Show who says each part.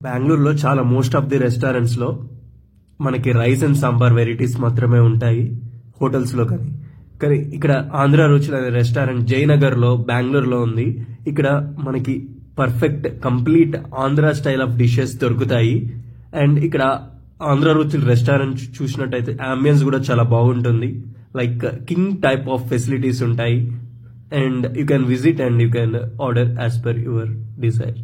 Speaker 1: బెంగళూరులో చాలా most of the రెస్టారెంట్స్లో మనకి రైస్ అండ్ సాంబార్ వెరైటీస్ మాత్రమే ఉంటాయి హోటల్స్లో. కానీ ఇక్కడ ఆంధ్ర రుచులు అనే రెస్టారెంట్ జయనగర్లో బెంగళూరులో ఉంది. ఇక్కడ మనకి perfect complete Andhra style of dishes దొరుకుతాయి. అండ్ ఇక్కడ ఆంధ్ర రుచులు రెస్టారెంట్ చూసినట్టయితే అంబియన్స్ కూడా చాలా బాగుంటుంది. Like king type of facilities ఉంటాయి. And you can visit and you can order as per your Dzire.